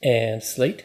And slate.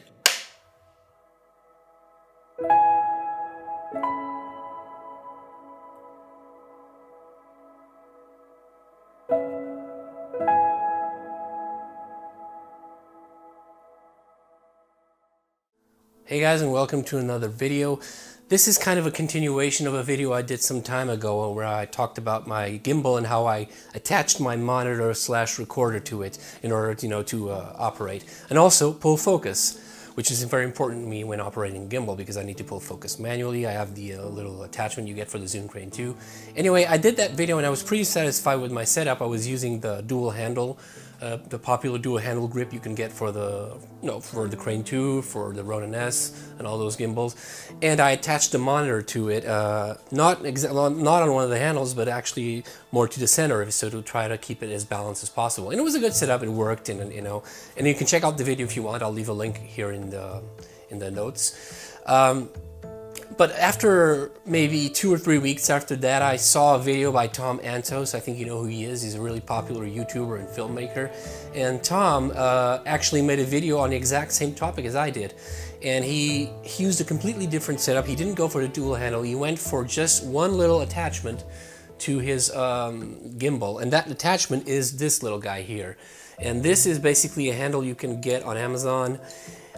Hey guys, and welcome to another video. This is kind of a continuation of a video I did some time ago where I talked about my gimbal and how I attached my monitor slash recorder to it in order to operate, and also pull focus, which is very important to me when operating gimbal because I need to pull focus manually. I have the little attachment you get for the Zhyiun Crane 2. Anyway, I did that video and I was pretty satisfied with my setup. I was using the dual handle, the popular dual handle grip you can get for the Crane 2, for the Ronin S, and all those gimbals. And I attached the monitor to it, not on one of the handles, but actually more to the center, so to try to keep it as balanced as possible. And it was a good setup. It worked, and you can check out the video if you want. I'll leave a link here in the notes. But after maybe 2 or 3 weeks after that, I saw a video by Tom Antos. I think you know who he is. He's a really popular YouTuber and filmmaker. And Tom actually made a video on the exact same topic as I did. And he used a completely different setup. He didn't go for the dual handle. He went for just one little attachment to his gimbal. And that attachment is this little guy here. And this is basically a handle you can get on Amazon.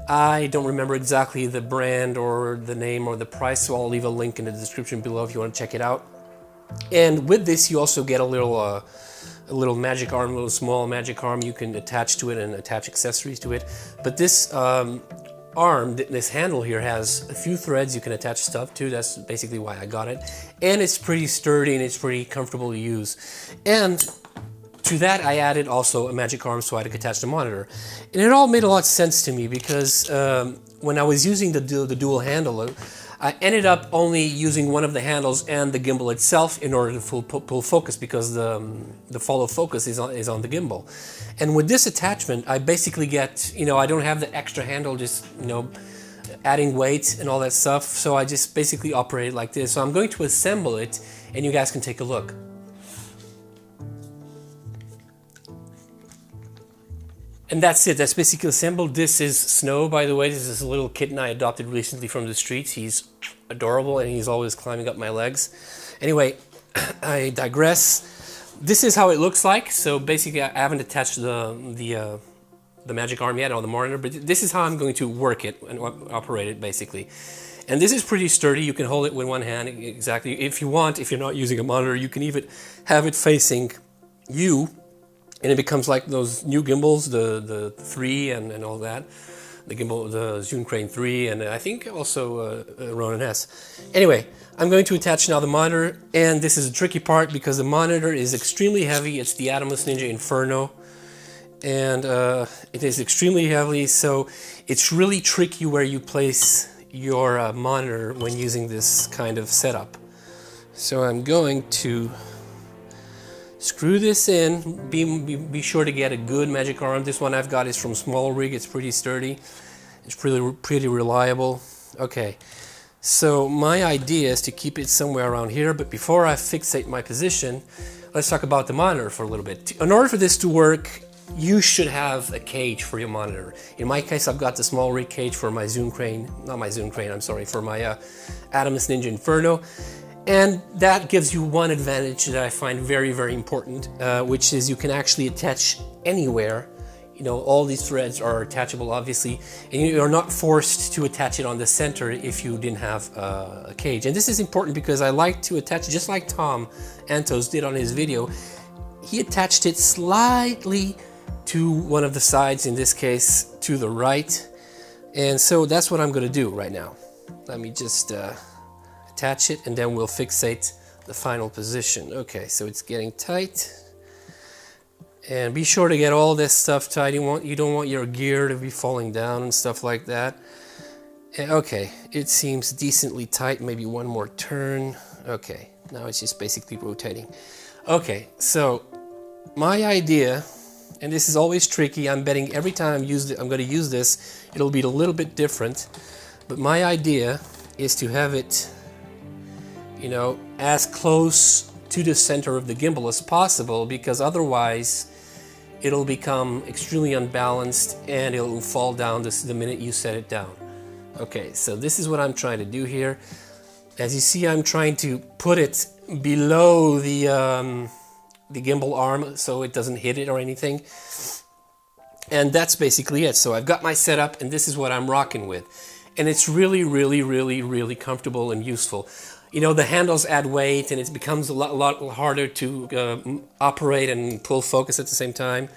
I don't remember exactly the brand or the name or the price, so I'll leave a link in the description below if you want to check it out. And with this, you also get a little magic arm, a little small magic arm you can attach to it and attach accessories to it. But this arm, this handle here, has a few threads you can attach stuff to. That's basically why I got it. And it's pretty sturdy and it's pretty comfortable to use. And to that, I added also a magic arm so I could attach the monitor. And it all made a lot of sense to me because when I was using the dual handle, I ended up only using one of the handles and the gimbal itself in order to pull focus, because the follow focus is on the gimbal. And with this attachment, I basically get, I don't have the extra handle just, adding weight and all that stuff. So I just basically operate it like this. So I'm going to assemble it and you guys can take a look. And that's it. That's basically assembled. This is Snow, by the way. This is a little kitten I adopted recently from the streets. He's adorable and he's always climbing up my legs. Anyway, I digress. This is how it looks like. So basically, I haven't attached the magic arm yet on the monitor, but this is how I'm going to work it and operate it basically. And this is pretty sturdy. You can hold it with one hand exactly. If you want, if you're not using a monitor, you can even have it facing you. And it becomes like those new gimbals, the 3 and all that. The gimbal, the Zhyiun Crane 3, and I think also Ronin S. Anyway, I'm going to attach now the monitor, and this is a tricky part because the monitor is extremely heavy. It's the Atomless Ninja Inferno, and it is extremely heavy, so it's really tricky where you place your monitor when using this kind of setup. So I'm going to screw this in. Be sure to get a good magic arm. This one I've got is from Small Rig. It's pretty sturdy. It's pretty reliable. Okay, so my idea is to keep it somewhere around here, but before I fixate my position, let's talk about the monitor for a little bit. In order for this to work, you should have a cage for your monitor. In my case, I've got the Small Rig cage for my Zhyiun Crane, not my Zhyiun Crane, I'm sorry, for my Atomless Ninja Inferno. And that gives you one advantage that I find very, very important, which is you can actually attach anywhere. All these threads are attachable, obviously, and you're not forced to attach it on the center if you didn't have a cage. And this is important because I like to attach, just like Tom Antos did on his video. He attached it slightly to one of the sides, in this case, to the right. And so that's what I'm going to do right now. Let me just attach it, and then we'll fixate the final position. Okay, so it's getting tight, and be sure to get all this stuff tight. You don't want your gear to be falling down and stuff like that. And okay, it seems decently tight. Maybe one more turn. Okay, now it's just basically rotating. Okay, so my idea, and this is always tricky, I'm betting every time I'm going to use this, it'll be a little bit different, but my idea is to have it as close to the center of the gimbal as possible, because otherwise it'll become extremely unbalanced and it'll fall down the minute you set it down. Okay, so this is what I'm trying to do here. As you see, I'm trying to put it below the gimbal arm so it doesn't hit it or anything. And that's basically it. So I've got my setup and this is what I'm rocking with. And it's really, really, really, really comfortable and useful. You know, the handles add weight and it becomes a lot harder to operate and pull focus at the same time.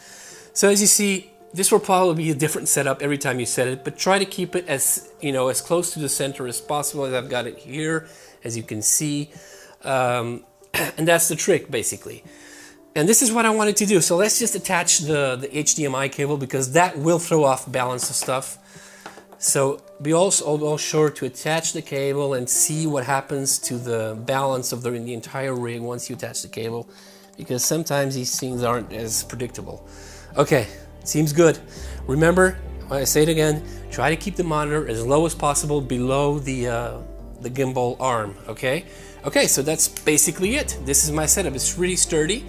So as you see, this will probably be a different setup every time you set it, but try to keep it as, you know, as close to the center as possible. As I've got it here, as you can see. And that's the trick, basically. And this is what I wanted to do. So let's just attach the HDMI cable because that will throw off balance of stuff. So be also sure to attach the cable and see what happens to the balance of the entire rig once you attach the cable, because sometimes these things aren't as predictable. Okay, seems good. Remember, I say it again, try to keep the monitor as low as possible below the gimbal arm, okay? Okay, so that's basically it. This is my setup. It's really sturdy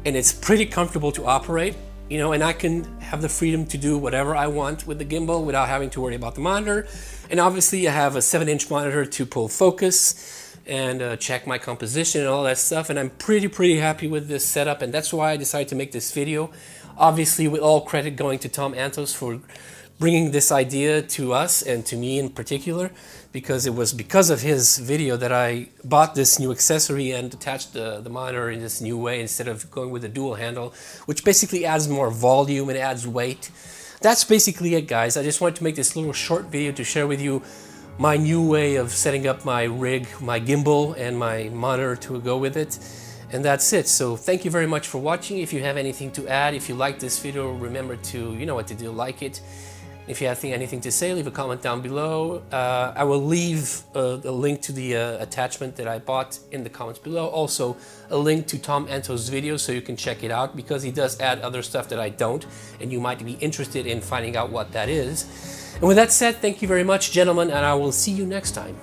and it's pretty comfortable to operate. You know, and I can have the freedom to do whatever I want with the gimbal without having to worry about the monitor. And obviously I have a 7-inch monitor to pull focus and check my composition and all that stuff. And I'm pretty happy with this setup. And that's why I decided to make this video. Obviously, with all credit going to Tom Antos for bringing this idea to us and to me in particular, because it was because of his video that I bought this new accessory and attached the monitor in this new way instead of going with a dual handle, which basically adds more volume and adds weight. That's basically it, guys. I just wanted to make this little short video to share with you my new way of setting up my rig, my gimbal, and my monitor to go with it. And that's it. So thank you very much for watching. If you have anything to add, if you like this video, remember to, you know what to do, like it. If you have anything to say, leave a comment down below. I will leave a link to the attachment that I bought in the comments below. Also, a link to Tom Antos' video so you can check it out, because he does add other stuff that I don't, and you might be interested in finding out what that is. And with that said, thank you very much, gentlemen, and I will see you next time.